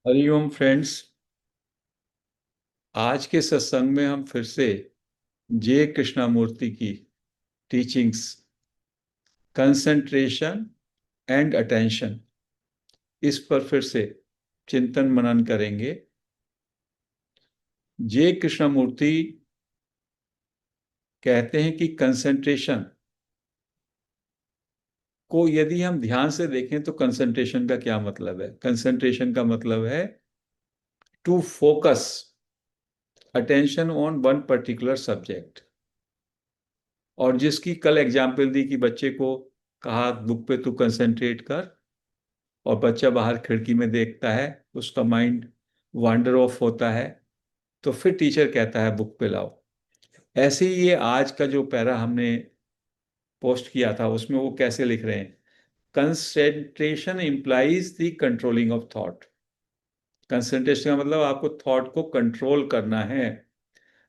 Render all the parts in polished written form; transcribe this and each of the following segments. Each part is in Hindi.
हरिओम फ्रेंड्स। आज के सत्संग में हम फिर से जे कृष्णामूर्ति की टीचिंग्स कंसंट्रेशन एंड अटेंशन इस पर फिर से चिंतन मनन करेंगे। जे कृष्णामूर्ति कहते हैं कि कंसंट्रेशन को यदि हम ध्यान से देखें तो कंसंट्रेशन का क्या मतलब है। कंसंट्रेशन का मतलब है to focus attention on one particular subject. और जिसकी कल एग्जाम्पल दी कि बच्चे को कहा बुक पे तू कंसंट्रेट कर, और बच्चा बाहर खिड़की में देखता है, उसका माइंड वांडर ऑफ होता है, तो फिर टीचर कहता है बुक पे लाओ। ऐसे ही ये आज का जो पैरा हमने पोस्ट किया था उसमें वो कैसे लिख रहे हैं, concentration implies the controlling of thought. Concentration का मतलब आपको थॉट को कंट्रोल करना है,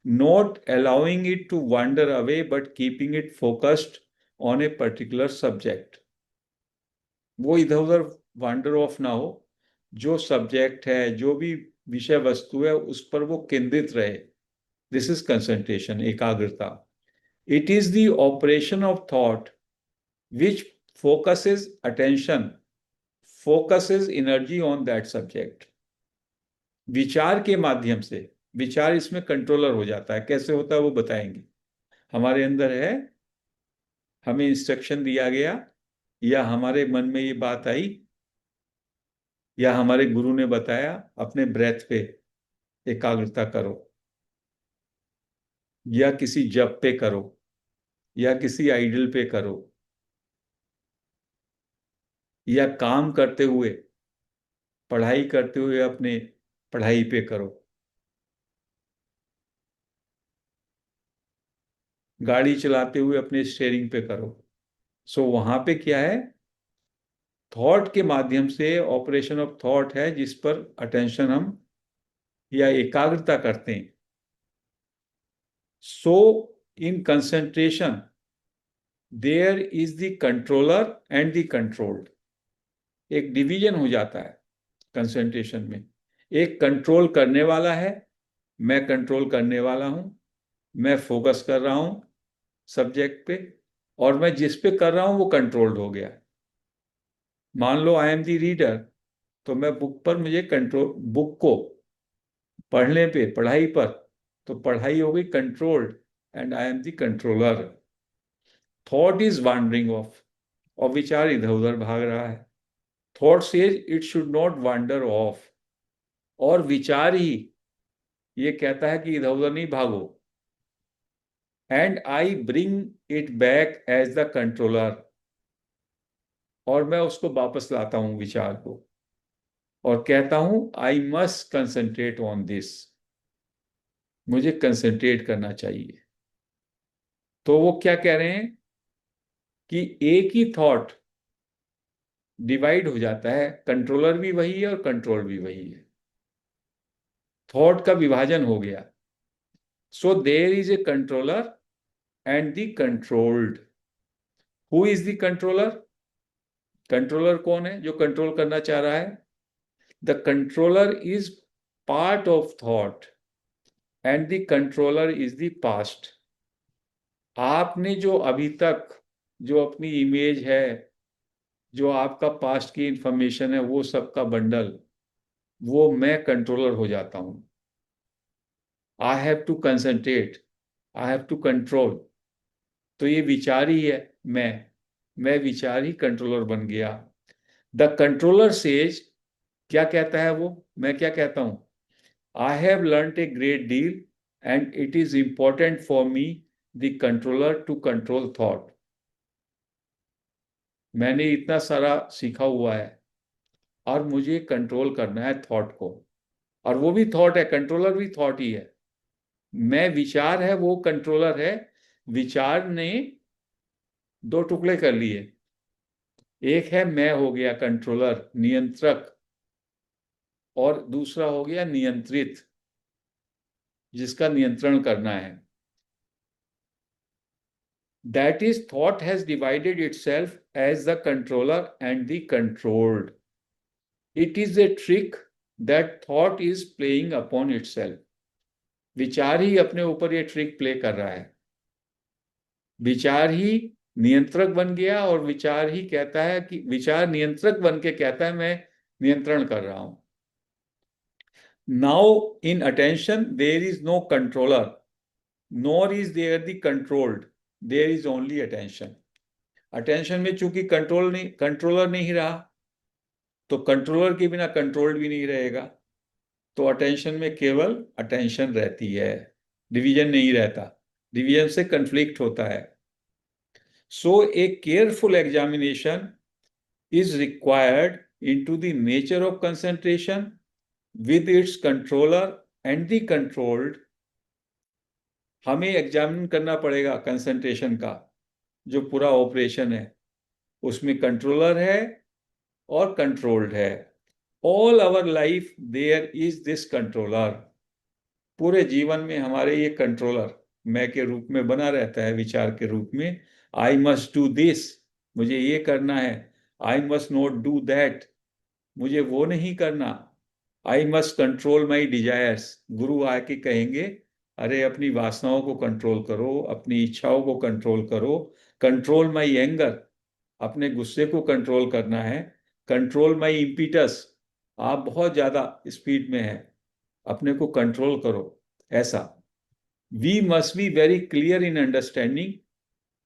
not allowing it to wander away but keeping it focused on a particular subject. वो इधर उधर वांडर ऑफ ना हो, जो सब्जेक्ट है, जो भी विषय वस्तु है, उस पर वो केंद्रित रहे। दिस इज कंसंट्रेशन, एकाग्रता। It is the operation of thought which focuses attention, focuses energy on that subject. विचार के माध्यम से, विचार इसमें कंट्रोलर हो जाता है। कैसे होता है वो बताएंगे। हमारे अंदर है, हमें इंस्ट्रक्शन दिया गया, या हमारे मन में ये बात आई, या हमारे गुरु ने बताया अपने ब्रेथ पे एकाग्रता करो, या किसी जप पे करो, या किसी आइडल पे करो, या काम करते हुए, पढ़ाई करते हुए अपने पढ़ाई पे करो, गाड़ी चलाते हुए अपने स्टेयरिंग पे करो। सो वहां पे क्या है, थॉट के माध्यम से ऑपरेशन ऑफ थॉट है, जिस पर अटेंशन हम या एकाग्रता करते हैं। So in concentration there is the controller and the controlled. एक डिवीजन हो जाता है कंसंट्रेशन में। एक कंट्रोल करने वाला है, मैं कंट्रोल करने वाला हूं, मैं फोकस कर रहा हूं सब्जेक्ट पे, और मैं जिस पे कर रहा हूं वो कंट्रोल्ड हो गया है। मान लो आई एम दी रीडर, तो मैं बुक पर, मुझे कंट्रोल, बुक को पढ़ने पे, पढ़ाई पर, तो पढ़ाई हो गई controlled, and I am the controller. Thought is wandering of, और विचार इधर उधर भाग रहा है। Thought says it should not wander of, और विचार ही ये कहता है कि इधर उधर नहीं भागो। And I bring it back as the controller, और मैं उसको वापस लाता हूं विचार को, और कहता हूं I must concentrate on this, मुझे कंसंट्रेट करना चाहिए। तो वो क्या कह रहे हैं कि एक ही थॉट डिवाइड हो जाता है, कंट्रोलर भी वही है और कंट्रोल भी वही है। थॉट का विभाजन हो गया। So there is a controller and the controlled. Who is the controller? Controller कौन है जो कंट्रोल करना चाह रहा है? The controller is part of thought and the controller is the past. आपने जो अभी तक, जो अपनी इमेज है, जो आपका पास्ट की इंफॉर्मेशन है, वो सबका बंडल, वो मैं कंट्रोलर हो जाता हूं। I have to concentrate, I have to control. तो ये विचार ही है, मैं विचार ही कंट्रोलर बन गया। द कंट्रोलर सेज, क्या कहता है वो, मैं क्या कहता हूं? I have learn a great deal and it is important for me the controller to control thought. मैंने इतना सारा सीखा हुआ है, और मुझे कंट्रोल करना है थॉट को। और वो भी थॉट है, कंट्रोलर भी थॉट ही है। मैं विचार है, वो कंट्रोलर है। विचार ने दो टुकड़े कर लिए। एक है मैं हो गया कंट्रोलर, नियंत्रक, और दूसरा हो गया नियंत्रित, जिसका नियंत्रण करना है। That is thought has divided itself as the controller and the controlled. It is a trick that thought is playing upon itself. विचार ही अपने ऊपर ये ट्रिक प्ले कर रहा है। विचार ही नियंत्रक बन गया और विचार ही कहता है कि विचार नियंत्रक बन के कहता है मैं नियंत्रण कर रहा हूं। Now in attention there is no controller nor is there the controlled, there is only attention. Attention में चूंकि कंट्रोलर नहीं रहा तो कंट्रोलर के बिना कंट्रोल्ड भी नहीं रहेगा। तो अटेंशन में केवल अटेंशन रहती है, डिवीजन नहीं रहता। डिवीजन से कंफ्लिक्ट होता है। So a careful examination is required into the nature of concentration with its controller and the controlled। हमें एग्जामिन करना पड़ेगा कंसंट्रेशन का जो पूरा ऑपरेशन है, उसमें कंट्रोलर है और कंट्रोल्ड है। All our life there is this controller. पूरे जीवन में हमारे ये कंट्रोलर मैं के रूप में बना रहता है, विचार के रूप में। आई मस्ट डू दिस, मुझे ये करना है। आई मस्ट नॉट डू दैट, मुझे वो नहीं करना। I must control my desires, गुरु आके कहेंगे अरे अपनी वासनाओं को कंट्रोल करो, अपनी इच्छाओं को कंट्रोल करो। कंट्रोल माई एंगर, अपने गुस्से को कंट्रोल करना है। कंट्रोल माई इम्पीटस, आप बहुत ज्यादा स्पीड में हैं, अपने को कंट्रोल करो। ऐसा we must be very clear in understanding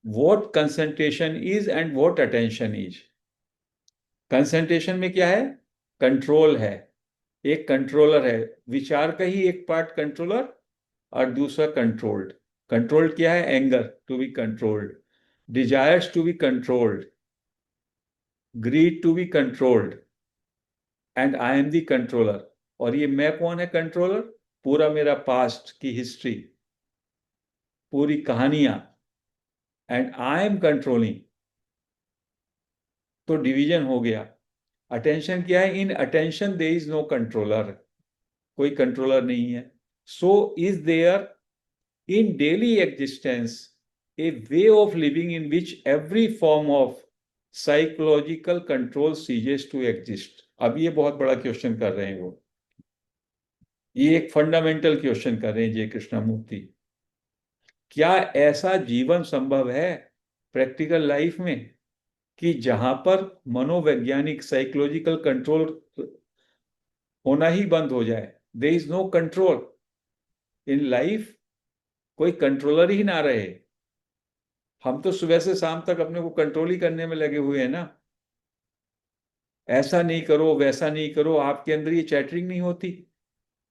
what concentration is and what attention is. Concentration में क्या है? कंट्रोल है, एक कंट्रोलर है। विचार का ही एक पार्ट कंट्रोलर और दूसरा कंट्रोल्ड। कंट्रोल्ड क्या है? Anger to be controlled, desires to be controlled, greed to be controlled, and I am the controller. और ये मैं कौन है कंट्रोलर? पूरा मेरा पास्ट की हिस्ट्री, पूरी कहानियां, एंड आई एम कंट्रोलिंग। तो डिवीजन हो गया। अटेंशन क्या है? In attention there is no controller, कोई कंट्रोलर नहीं है। So is there in daily existence a way of living in which every form of psychological control ceases to exist। अब ये बहुत बड़ा क्वेश्चन कर रहे हैं वो, ये एक फंडामेंटल क्वेश्चन कर रहे हैं जय कृष्णमूर्ति। क्या ऐसा जीवन संभव है प्रैक्टिकल लाइफ में कि जहां पर मनोवैज्ञानिक साइकोलॉजिकल कंट्रोल होना ही बंद हो जाए? There is no control in life, कोई कंट्रोलर ही ना रहे। हम तो सुबह से शाम तक अपने को कंट्रोल ही करने में लगे हुए हैं ना। ऐसा नहीं करो, वैसा नहीं करो, आपके अंदर ये चैटरिंग नहीं होती?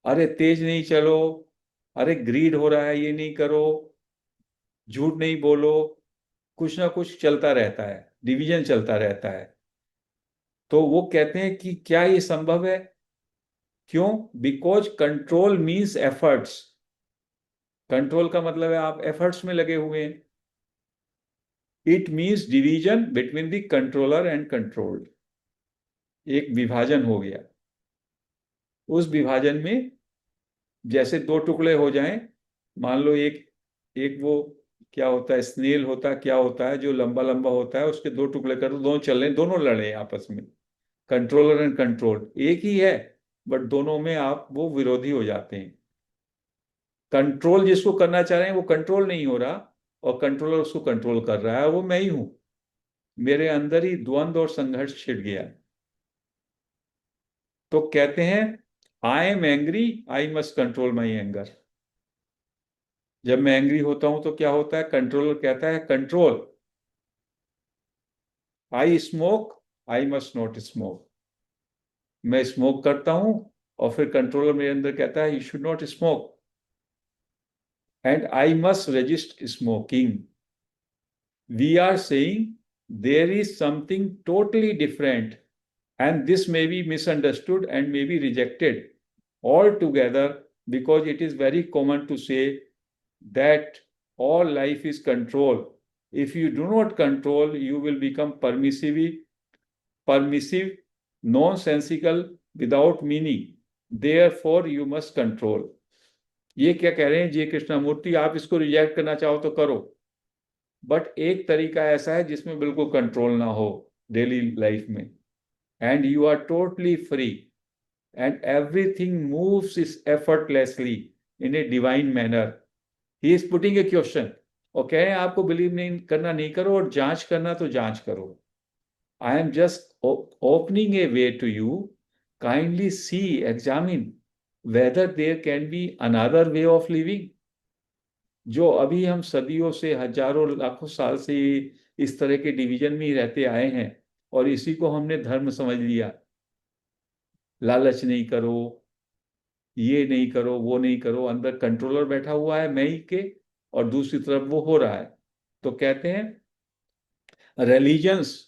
अरे तेज नहीं चलो, अरे ग्रीड हो रहा है ये नहीं करो, झूठ नहीं बोलो, कुछ ना कुछ चलता रहता है, डिवीजन चलता रहता है। तो वो कहते हैं कि क्या ये संभव है? क्यों? Because control means efforts. Control का मतलब है आप एफर्ट्स में लगे हुए हैं। It means division between the controller and controlled. एक विभाजन हो गया। उस विभाजन में जैसे दो टुकड़े हो जाएं, मान लो एक एक वो क्या होता है, स्नेल होता है, क्या होता है जो लंबा लंबा होता है, उसके दो टुकड़े कर दो, दोनों चल रहे, दोनों लड़े आपस में। कंट्रोलर एंड कंट्रोल एक ही है, बट दोनों में आप वो विरोधी हो जाते हैं। कंट्रोल जिसको करना चाह रहे हैं वो कंट्रोल नहीं हो रहा, और कंट्रोलर उसको कंट्रोल कर रहा है, वो मैं ही हूं। मेरे अंदर ही द्वंद्व और संघर्ष छिड़ गया। तो कहते हैं I am angry, I must control my anger. जब मैं एंग्री होता हूं तो क्या होता है? कंट्रोलर कहता है control. I smoke, I must not smoke. मैं स्मोक करता हूं और फिर कंट्रोलर मेरे अंदर कहता है you should not smoke, and I must resist smoking. We are saying there is something totally different, and this may be misunderstood and may be rejected altogether, because it is very common to say that all life is control. If you do not control, you will become permissive, nonsensical, without meaning. Therefore you must control। ये क्या कह रहे हैं जी कृष्णमूर्ति? आप इसको रिजेक्ट करना चाहो तो करो, बट एक तरीका ऐसा है जिसमें बिल्कुल कंट्रोल ना हो डेली लाइफ में, and you are totally free. and everything moves is effortlessly in a divine manner. He is putting a question. और कह रहे हैं आपको बिलीव नहीं करना नहीं करो, और जांच करना तो जांच करो. I am just opening a way to you. Kindly see, examine whether there can be another way of living. जो अभी हम सदियों से, हजारों लाखों साल से इस तरह के डिवीजन में ही रहते आए हैं, और इसी को हमने धर्म समझ लिया. लालच नहीं करो, ये नहीं करो, वो नहीं करो. अंदर कंट्रोलर बैठा हुआ है मैं ही के, और दूसरी तरफ वो हो रहा है. तो कहते हैं religions,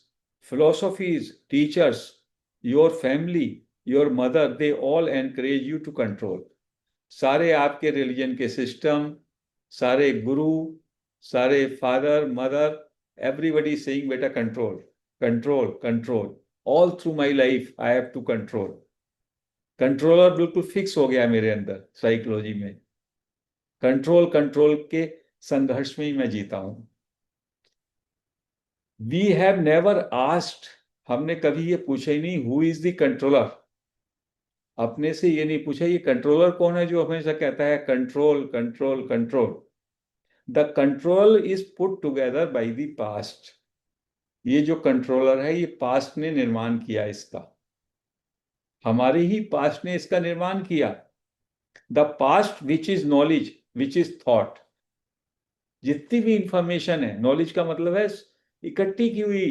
philosophies, teachers, your family, your mother, they all encourage you to control. सारे आपके रिलीजन के सिस्टम, सारे गुरु, सारे फादर मदर, एवरीबडी सेइंग बेटा control control control. All through my life I have to control. Controller बिल्कुल फिक्स हो गया मेरे अंदर साइकोलॉजी में. कंट्रोल कंट्रोल के संघर्ष में ही मैं जीता हूं. वी हैव नेवर आस्क्ड, हमने कभी ये पूछा ही नहीं, हु इज द कंट्रोलर. अपने से ये नहीं पूछा ये कंट्रोलर कौन है जो हमेशा कहता है control control control. The control is put together by the past. ये जो कंट्रोलर है ये पास्ट ने निर्माण किया इसका, हमारे ही पास्ट ने इसका निर्माण किया. The past which is knowledge, which is thought. जितनी भी इंफॉर्मेशन है, नॉलेज का मतलब है इकट्ठी की हुई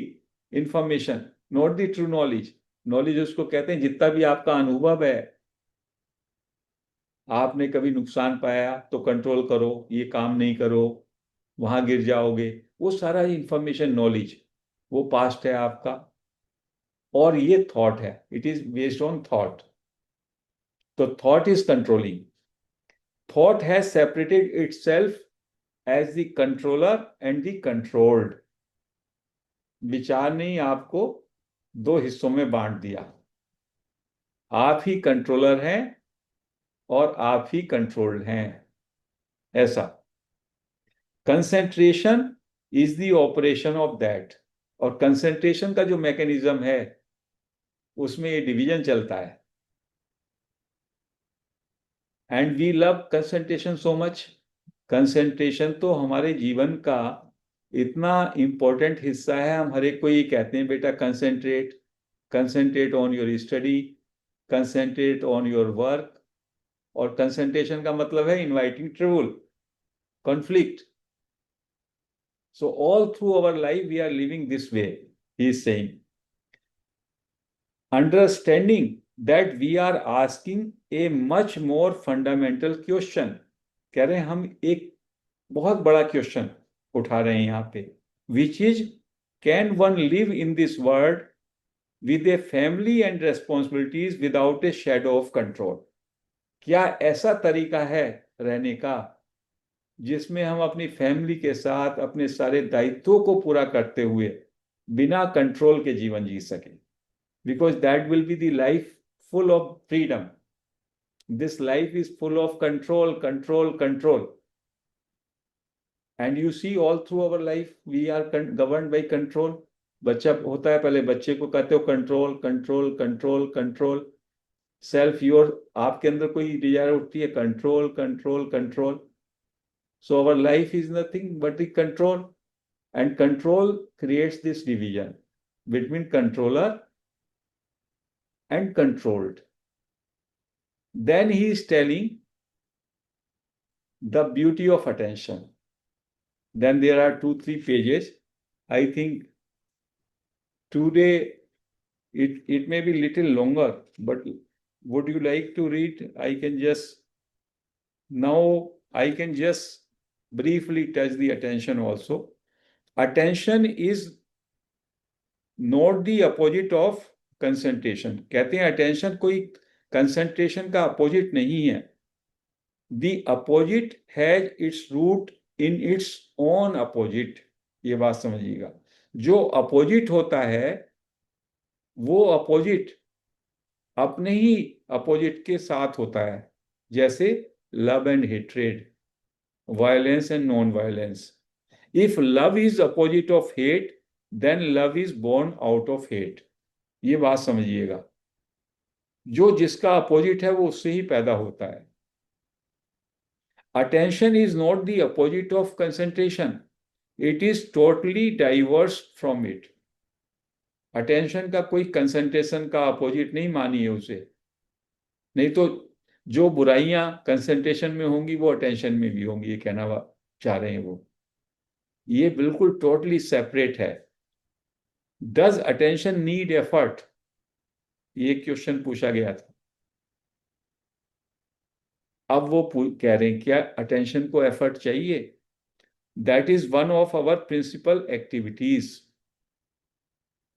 information, not the true knowledge. Knowledge उसको कहते हैं जितना भी आपका अनुभव है. आपने कभी नुकसान पाया तो कंट्रोल करो, ये काम नहीं करो, वहां गिर जाओगे, वो सारा इंफॉर्मेशन नॉलेज, वो पास्ट है आपका. और ये थॉट है, it is based on thought. तो thought is controlling. Thought has separated itself as the controller and the controlled. विचार ने आपको दो हिस्सों में बांट दिया. आप ही कंट्रोलर हैं और आप ही कंट्रोल्ड हैं, ऐसा. Concentration is the operation of that. और कंसेंट्रेशन का जो मैकेनिज्म है उसमें ये डिवीजन चलता है. And we love concentration so much. Concentration तो हमारे जीवन का इतना इंपॉर्टेंट हिस्सा है. हम हर एक को ये कहते हैं बेटा concentrate, concentrate on your study, concentrate on your work. और कंसेंट्रेशन का मतलब है inviting trouble, conflict. So all through our life we are living this way, he is saying. Understanding that we are asking a much more fundamental question. कह रहे हैं हम एक बहुत बड़ा क्वेश्चन उठा रहे हैं यहाँ पे. Which is, can one live in this world with a family and responsibilities without a shadow of control? क्या ऐसा तरीका है रहने का जिसमें हम अपनी फैमिली के साथ अपने सारे दायित्वों को पूरा करते हुए बिना कंट्रोल के जीवन जी सके? Because that will be the life full of freedom. This life is full of control control control. And you see all through our life we are governed by control. बच्चा होता है, पहले बच्चे को कहते हो control control control control. Self your, आपके अंदर कोई डिजायर उठती है, control control control. So our life is nothing but the control, and control creates this division between controller and controlled. Then he is telling the beauty of attention. Then there are 2-3 pages. I think today it may be little longer, but would you like to read? I can just briefly touch the attention also. Attention is not the opposite of concentration. कहते हैं attention कोई concentration का opposite नहीं है. The opposite has its root in its own opposite. ये बात समझिएगा. जो opposite होता है वो opposite अपने ही opposite के साथ होता है. जैसे love and hatred, violence and non-violence. If love is opposite of hate, then love is born out of hate. ये बात समझिएगा. जो जिसका अपोजिट है वो उससे ही पैदा होता है। Attention is not the opposite of concentration, it is totally diverse from it. Attention का कोई कंसंट्रेशन का अपोजिट नहीं मानिए उसे, नहीं तो जो बुराइयां कंसंट्रेशन में होंगी वो अटेंशन में भी होंगी, ये कहना चाह रहे हैं वो। ये बिल्कुल टोटली सेपरेट है। डज अटेंशन नीड एफर्ट, ये क्वेश्चन पूछा गया था। अब वो कह रहे हैं क्या अटेंशन को एफर्ट चाहिए? That is one of our principal activities.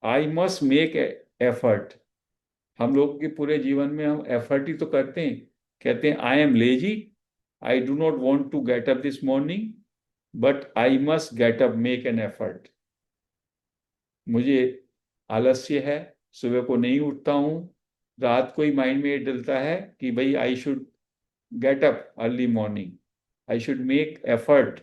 I must make effort. हम लोग के पूरे जीवन में हम एफर्ट ही तो करते हैं। कहते हैं I am lazy, I do not want to get up this morning, but I must get up, make an effort. मुझे आलस्य है, सुबह को नहीं उठता हूँ, रात को ही माइंड में ये डलता है कि भाई I should get up early morning, I should make effort.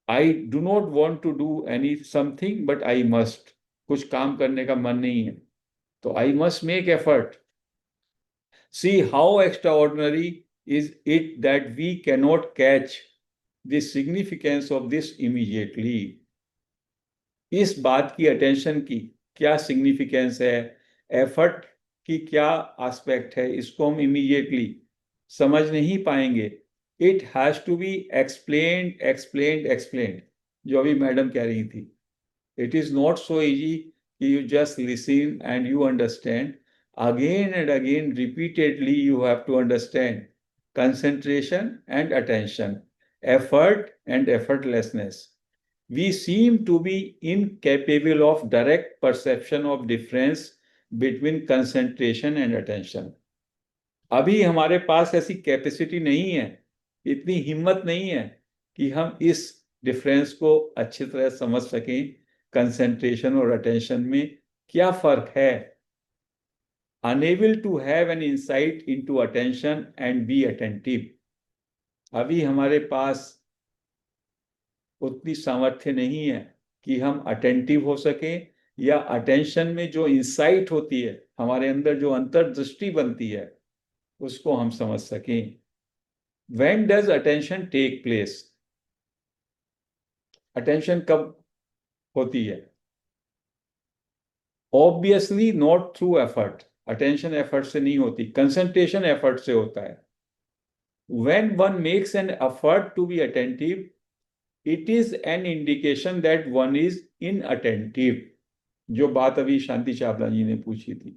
I do not want to do any something but I must, कुछ काम करने का मन नहीं है तो I must make effort. See how extraordinary is it that we cannot catch the significance of this immediately. इस बात की, अटेंशन की क्या सिग्निफिकेंस है, एफर्ट की क्या एस्पेक्ट है, इसको हम इमीडिएटली समझ नहीं पाएंगे। It has to be explained explained explained, जो अभी मैडम कह रही थी। It is not so easy कि you just listen and you understand. Again and again, repeatedly, you have to understand concentration and attention, effort and effortlessness. We seem to be incapable of direct perception of difference between concentration and attention. अभी हमारे पास ऐसी कैपेसिटी नहीं है, इतनी हिम्मत नहीं है कि हम इस डिफरेंस को अच्छी तरह समझ सकें, कंसंट्रेशन और अटेंशन में क्या फर्क है। Unable to have an insight into attention and be attentive. अभी हमारे पास उतनी सामर्थ्य नहीं है कि हम अटेंटिव हो सके, या अटेंशन में जो इंसाइट होती है, हमारे अंदर जो अंतर्दृष्टि बनती है, उसको हम समझ सकें। When does attention take place? Attention कब होती है? Obviously not through effort, attention effort से नहीं होती, कंसंट्रेशन एफर्ट से होता है। When one makes an effort to be attentive, it is an indication that one is inattentive। जो बात अभी शांति चावला जी ने पूछी थी,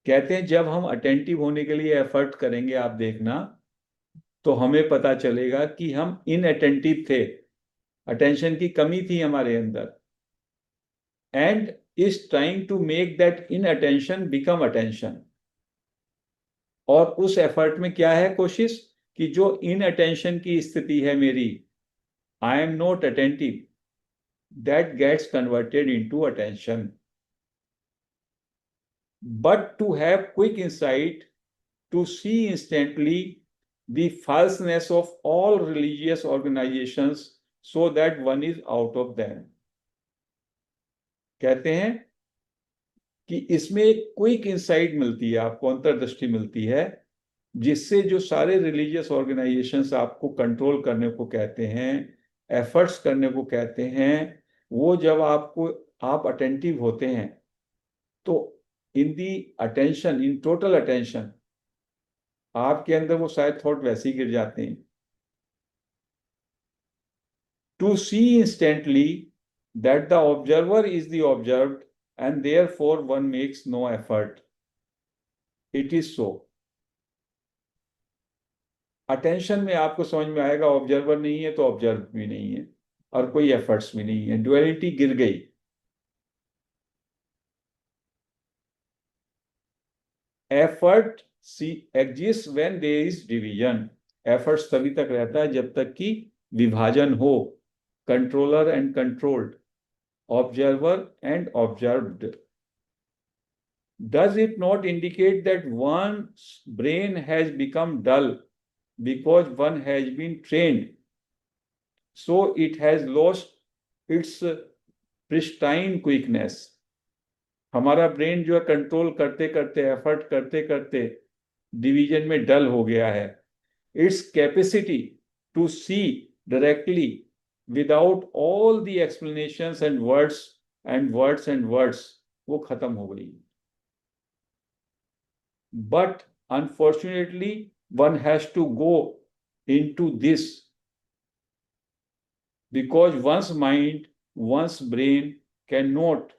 कहते हैं जब हम अटेंटिव होने के लिए एफर्ट करेंगे, आप देखना, तो हमें पता चलेगा कि हम इनअटेंटिव थे, अटेंशन की कमी थी हमारे अंदर, and is trying to make that inattention become attention. और उस एफर्ट में क्या है कोशिश, कि जो इनअटेंशन की स्थिति है मेरी, I am not attentive, that gets converted into attention. But to have quick insight, to see instantly the falseness of all religious organizations so that one is out of them. कहते हैं कि इसमें एक क्विक इंसाइट मिलती है, आपको अंतर्दृष्टि मिलती है, जिससे जो सारे रिलीजियस ऑर्गेनाइजेशंस आपको कंट्रोल करने को कहते हैं, एफर्ट्स करने को कहते हैं, वो जब आप अटेंटिव होते हैं, तो in the attention, in total attention, आपके अंदर वो शायद थॉट वैसे ही गिर जाते हैं। To see instantly that the observer is the observed and therefore one makes no effort, it is so. Attention में आपको समझ में आएगा ऑब्जर्वर नहीं है तो ऑब्जर्व भी नहीं है, और कोई एफर्ट्स भी नहीं है, ड्युअलिटी गिर गई। Effort exist when there is division. Efforts तभी तक रहता है जब तक कि विभाजन हो, controller and controlled, observer and observed. Does it not indicate that one's brain has become dull because one has been trained, so it has lost its pristine quickness? हमारा ब्रेन जो है कंट्रोल करते करते, एफर्ट करते करते डिवीजन में डल हो गया है। It's capacity to see directly without all the explanations and words and words वो खत्म हो गई। But unfortunately one has to go into this because one's mind, one's brain cannot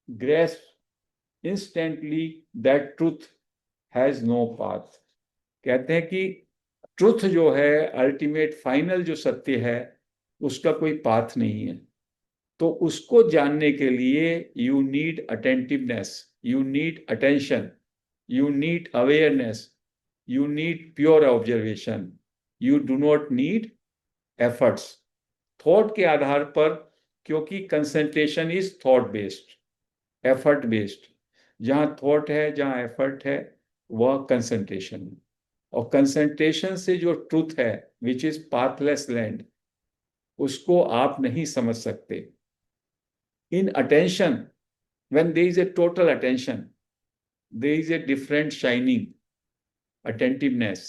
grasp instantly that truth has no path। कहते हैं कि ट्रुथ जो है, अल्टीमेट फाइनल जो सत्य है, उसका कोई पाथ नहीं है। तो उसको जानने के लिए you need attentiveness, you need attention, you need awareness, you need pure observation, you do not need efforts. Thought के आधार पर, क्योंकि concentration is thought based, effort based. जहां थॉट है, जहां एफर्ट है, वह कंसंट्रेशन है। और कंसंट्रेशन से जो ट्रूथ है, विच इज पाथलेस लैंड, उसको आप नहीं समझ सकते। In attention, when there is a total attention, there is a different shining, attentiveness,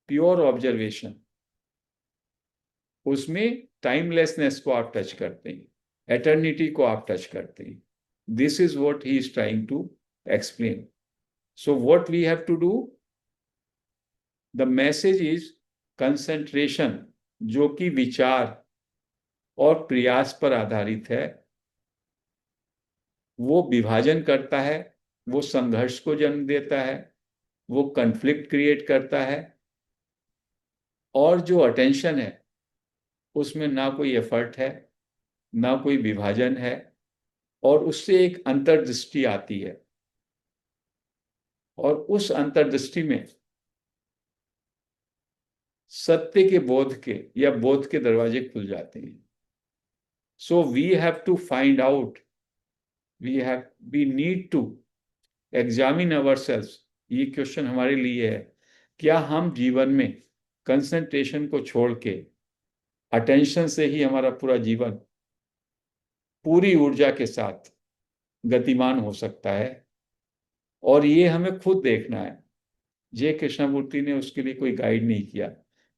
pure observation. उसमें टाइमलेसनेस को आप टच करते हैं, एटर्निटी को आप टच करते हैं। This is what he is trying to explain. So what we have to do, the message is concentration, जो कि विचार और प्रयास पर आधारित है, वो विभाजन करता है, वो संघर्ष को जन्म देता है, वो कन्फ्लिक्ट क्रिएट करता है। और जो अटेंशन है, उसमें ना कोई एफर्ट है, ना कोई विभाजन है, और उससे एक अंतर्दृष्टि आती है। और उस अंतर्दृष्टि में सत्य के बोध के या बोध के दरवाजे खुल जाते हैं। So we have to find out, we need to examine ourselves. ये क्वेश्चन हमारे लिए है, क्या हम जीवन में कंसंट्रेशन को छोड़ के अटेंशन से ही हमारा पूरा जीवन पूरी ऊर्जा के साथ गतिमान हो सकता है? और ये हमें खुद देखना है। जे कृष्णमूर्ति ने उसके लिए कोई गाइड नहीं किया।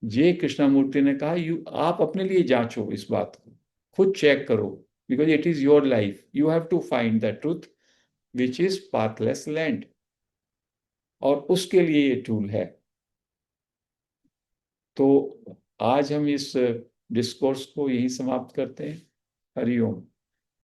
जे कृष्णमूर्ति ने कहा, यू आप अपने लिए जांचो इस बात को, खुद चेक करो, because it is your life, you have to find the truth which is pathless land. और उसके लिए ये टूल है। तो आज हम इस डिस्कोर्स को यहीं समाप्त करते हैं। हरिओम।